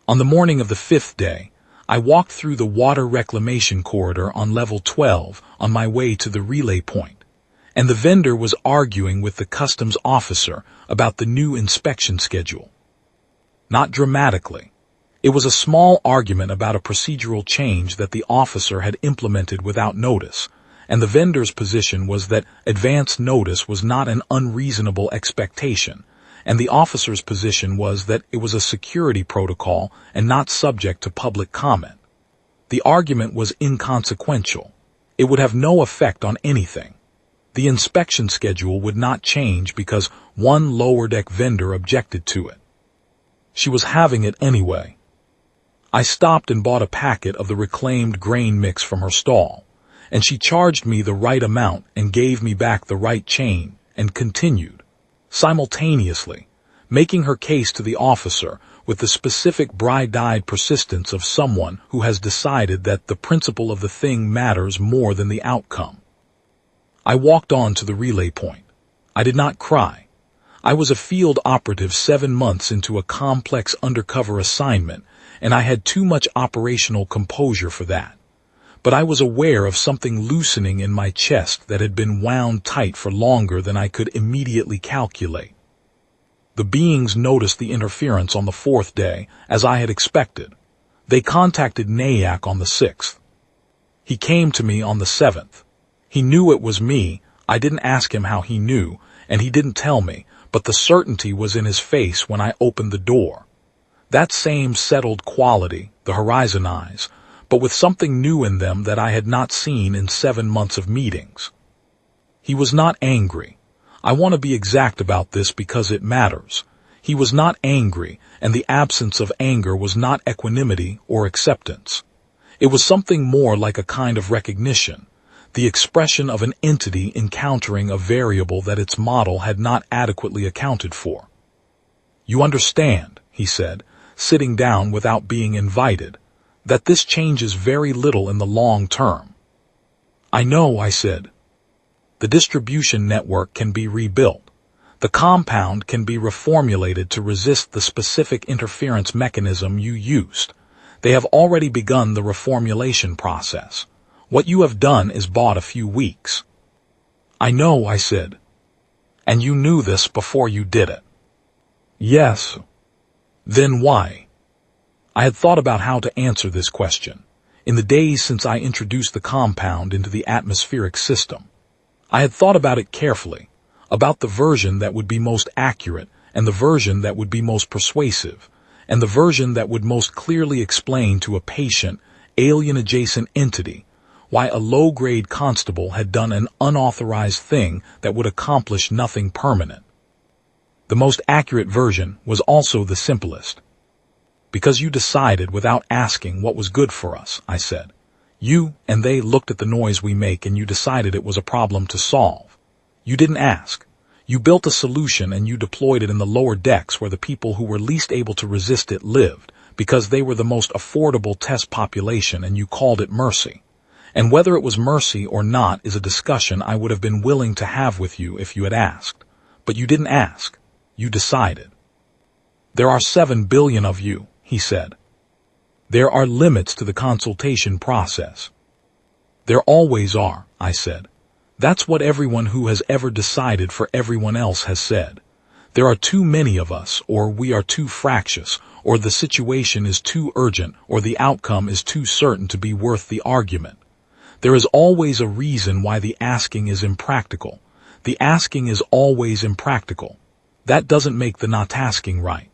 On the morning of the 5th day, I walked through the water reclamation corridor on level 12 on my way to the relay point, and the vendor was arguing with the customs officer about the new inspection schedule. Not dramatically. It was a small argument about a procedural change that the officer had implemented without notice, and the vendor's position was that advance notice was not an unreasonable expectation, and the officer's position was that it was a security protocol and not subject to public comment. The argument was inconsequential. It would have no effect on anything. The inspection schedule would not change because one lower-deck vendor objected to it. She was having it anyway. I stopped and bought a packet of the reclaimed grain mix from her stall, and she charged me the right amount and gave me back the right chain and continued, simultaneously, making her case to the officer with the specific bright-eyed persistence of someone who has decided that the principle of the thing matters more than the outcome. I walked on to the relay point. I did not cry. I was a field operative 7 months into a complex undercover assignment, and I had too much operational composure for that. But I was aware of something loosening in my chest that had been wound tight for longer than I could immediately calculate. The beings noticed the interference on the 4th day, as I had expected. They contacted Nayak on the 6th. He came to me on the 7th. He knew it was me. I didn't ask him how he knew, and he didn't tell me, but the certainty was in his face when I opened the door. That same settled quality, the horizon eyes, but with something new in them that I had not seen in 7 months of meetings. He was not angry. I want to be exact about this because it matters. He was not angry, and the absence of anger was not equanimity or acceptance. It was something more like a kind of recognition, the expression of an entity encountering a variable that its model had not adequately accounted for. You understand, he said, sitting down without being invited, that this changes very little in the long term. I know, I said. The distribution network can be rebuilt. The compound can be reformulated to resist the specific interference mechanism you used. They have already begun the reformulation process. What you have done is bought a few weeks. I know, I said. And you knew this before you did it. Yes. Then why? I had thought about how to answer this question. In the days since I introduced the compound into the atmospheric system, I had thought about it carefully, about the version that would be most accurate and the version that would be most persuasive, and the version that would most clearly explain to a patient, alien-adjacent entity why a low-grade constable had done an unauthorized thing that would accomplish nothing permanent. The most accurate version was also the simplest. Because you decided without asking what was good for us, I said. You and they looked at the noise we make and you decided it was a problem to solve. You didn't ask. You built a solution and you deployed it in the lower decks where the people who were least able to resist it lived, because they were the most affordable test population, and you called it mercy. And whether it was mercy or not is a discussion I would have been willing to have with you if you had asked. But you didn't ask. You decided. There are 7 billion of you, he said. There are limits to the consultation process. There always are, I said. That's what everyone who has ever decided for everyone else has said. There are too many of us, or we are too fractious, or the situation is too urgent, or the outcome is too certain to be worth the argument. There is always a reason why the asking is impractical. The asking is always impractical. That doesn't make the not asking right.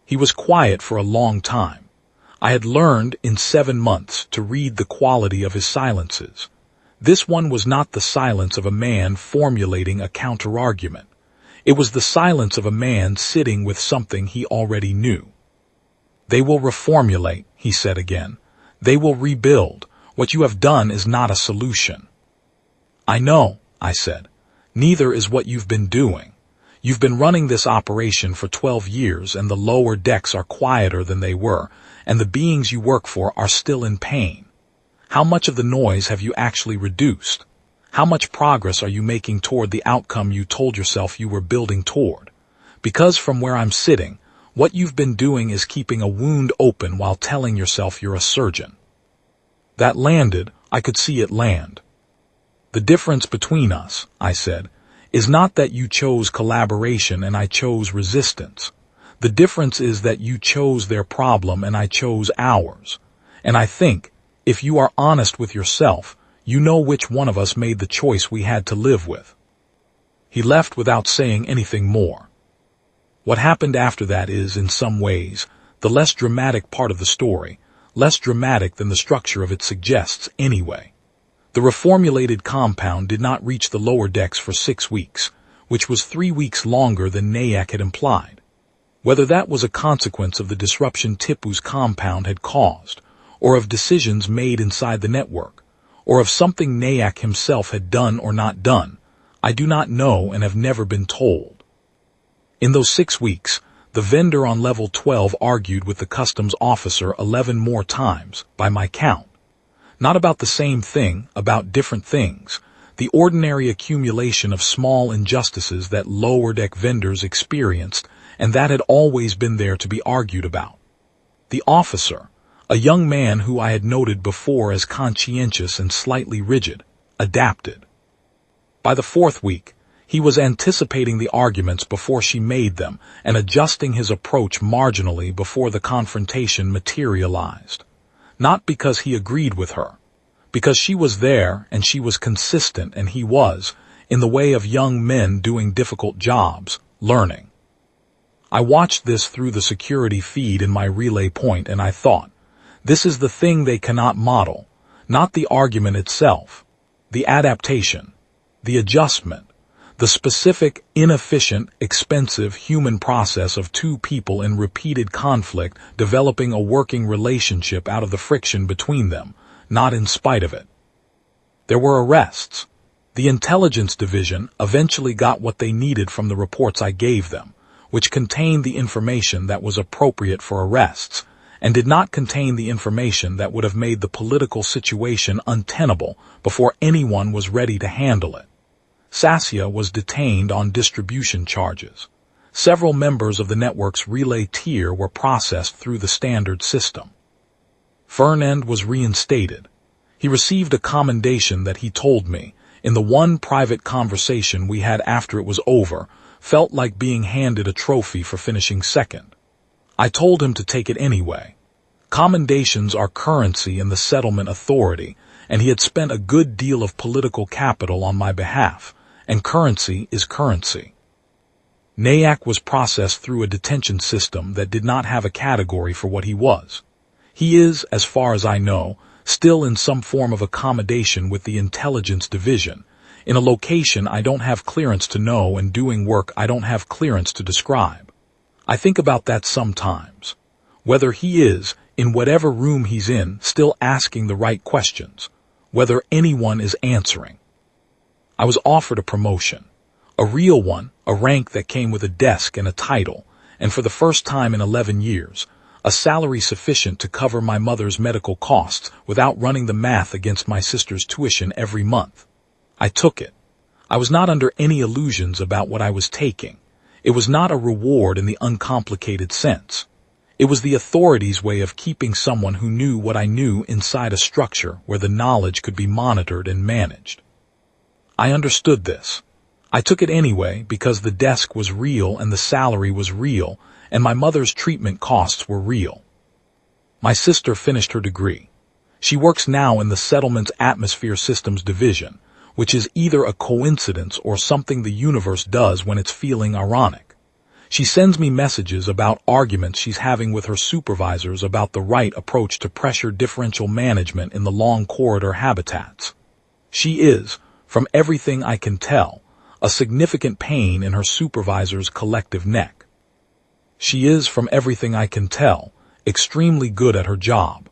He was quiet for a long time. I had learned in 7 months to read the quality of his silences. This one was not the silence of a man formulating a counterargument. It was the silence of a man sitting with something he already knew. They will reformulate, he said again. They will rebuild. What you have done is not a solution. I know, I said. Neither is what you've been doing. You've been running this operation for 12 years and the lower decks are quieter than they were, and the beings you work for are still in pain. How much of the noise have you actually reduced? How much progress are you making toward the outcome you told yourself you were building toward? Because from where I'm sitting, what you've been doing is keeping a wound open while telling yourself you're a surgeon. That landed, I could see it land. The difference between us, I said, is not that you chose collaboration and I chose resistance. The difference is that you chose their problem and I chose ours. And I think, if you are honest with yourself, you know which one of us made the choice we had to live with. He left without saying anything more. What happened after that is, in some ways, the less dramatic part of the story, less dramatic than the structure of it suggests anyway. The reformulated compound did not reach the lower decks for 6 weeks, which was 3 weeks longer than Nayak had implied. Whether that was a consequence of the disruption Tipu's compound had caused, or of decisions made inside the network, or of something Nayak himself had done or not done, I do not know and have never been told. In those 6 weeks, the vendor on level 12 argued with the customs officer 11 more times, by my count. Not about the same thing, about different things, the ordinary accumulation of small injustices that lower-deck vendors experienced and that had always been there to be argued about. The officer, a young man who I had noted before as conscientious and slightly rigid, adapted. By the 4th week, he was anticipating the arguments before she made them and adjusting his approach marginally before the confrontation materialized. Not because he agreed with her, because she was there and she was consistent and he was, in the way of young men doing difficult jobs, learning. I watched this through the security feed in my relay point and I thought, this is the thing they cannot model, not the argument itself, the adaptation, the adjustment, the specific, inefficient, expensive human process of two people in repeated conflict developing a working relationship out of the friction between them, not in spite of it. There were arrests. The intelligence division eventually got what they needed from the reports I gave them, which contained the information that was appropriate for arrests, and did not contain the information that would have made the political situation untenable before anyone was ready to handle it. Sassia was detained on distribution charges. Several members of the network's relay tier were processed through the standard system. Fernand was reinstated. He received a commendation that he told me, in the one private conversation we had after it was over, felt like being handed a trophy for finishing second. I told him to take it anyway. Commendations are currency in the settlement authority, and he had spent a good deal of political capital on my behalf, and currency is currency. Nayak was processed through a detention system that did not have a category for what he was. He is, as far as I know, still in some form of accommodation with the intelligence division, in a location I don't have clearance to know and doing work I don't have clearance to describe. I think about that sometimes. Whether he is, in whatever room he's in, still asking the right questions. Whether anyone is answering. I was offered a promotion. A real one, a rank that came with a desk and a title, and for the first time in 11 years, a salary sufficient to cover my mother's medical costs without running the math against my sister's tuition every month. I took it. I was not under any illusions about what I was taking. It was not a reward in the uncomplicated sense. It was the authority's way of keeping someone who knew what I knew inside a structure where the knowledge could be monitored and managed. I understood this. I took it anyway because the desk was real and the salary was real, and my mother's treatment costs were real. My sister finished her degree. She works now in the settlement's atmosphere systems division, which is either a coincidence or something the universe does when it's feeling ironic. She sends me messages about arguments she's having with her supervisors about the right approach to pressure differential management in the long corridor habitats. She is, from everything I can tell, a significant pain in her supervisor's collective neck. She is, from everything I can tell, extremely good at her job.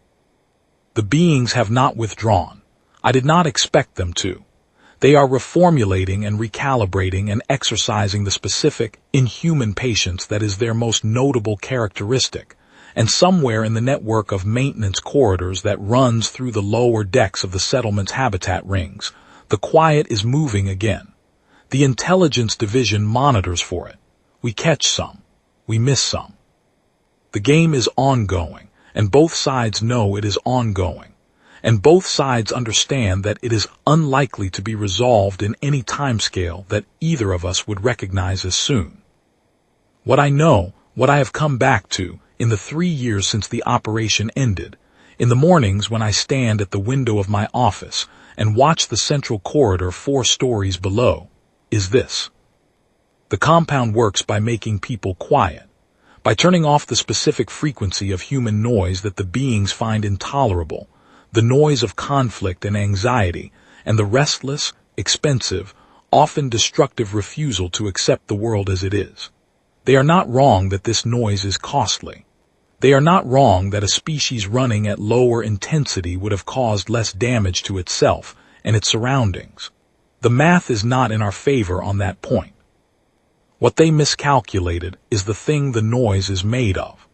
The beings have not withdrawn. I did not expect them to. They are reformulating and recalibrating and exercising the specific, inhuman patience that is their most notable characteristic, and somewhere in the network of maintenance corridors that runs through the lower decks of the settlement's habitat rings, the quiet is moving again. The intelligence division monitors for it. We catch some. We miss some. The game is ongoing, and both sides know it is ongoing. And both sides understand that it is unlikely to be resolved in any timescale that either of us would recognize as soon. What I know, what I have come back to, in the 3 years since the operation ended, in the mornings when I stand at the window of my office and watch the central corridor 4 stories below, is this. The compound works by making people quiet, by turning off the specific frequency of human noise that the beings find intolerable, the noise of conflict and anxiety, and the restless, expensive, often destructive refusal to accept the world as it is. They are not wrong that this noise is costly. They are not wrong that a species running at lower intensity would have caused less damage to itself and its surroundings. The math is not in our favor on that point. What they miscalculated is the thing the noise is made of.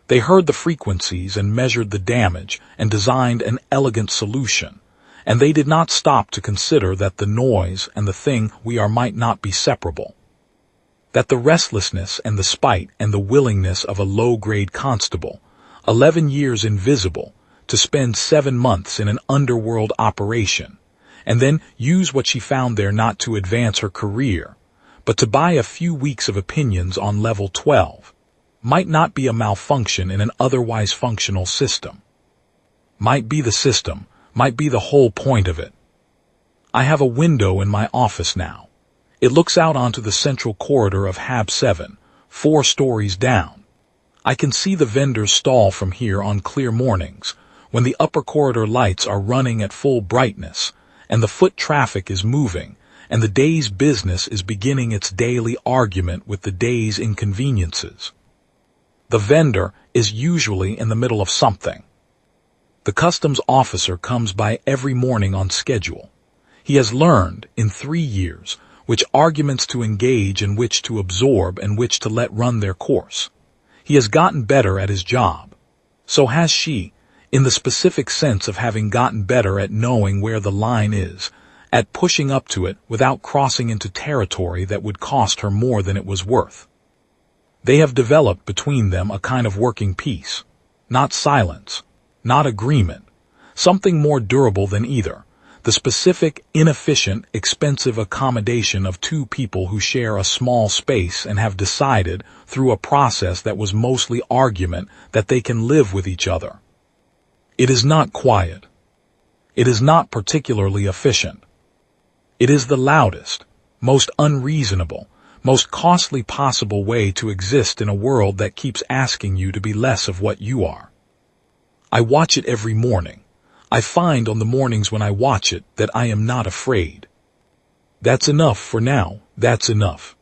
They heard the frequencies and measured the damage and designed an elegant solution, and they did not stop to consider that the noise and the thing we are might not be separable. That the restlessness and the spite and the willingness of a low-grade constable, 11 years invisible, to spend 7 months in an underworld operation, and then use what she found there not to advance her career, but to buy a few weeks of opinions on level 12, might not be a malfunction in an otherwise functional system. Might be the system, might be the whole point of it. I have a window in my office now. It looks out onto the central corridor of Hab-Seven, 4 stories down. I can see the vendor's stall from here on clear mornings, when the upper corridor lights are running at full brightness, and the foot traffic is moving, and the day's business is beginning its daily argument with the day's inconveniences. The vendor is usually in the middle of something. The customs officer comes by every morning on schedule. He has learned, in 3 years, which arguments to engage and which to absorb and which to let run their course. He has gotten better at his job. So has she, in the specific sense of having gotten better at knowing where the line is, at pushing up to it without crossing into territory that would cost her more than it was worth. They have developed between them a kind of working peace, not silence, not agreement, something more durable than either, the specific, inefficient, expensive accommodation of 2 people who share a small space and have decided, through a process that was mostly argument, that they can live with each other. It is not quiet. It is not particularly efficient. It is the loudest, most unreasonable, most costly possible way to exist in a world that keeps asking you to be less of what you are. I watch it every morning. I find on the mornings when I watch it that I am not afraid. That's enough for now. That's enough.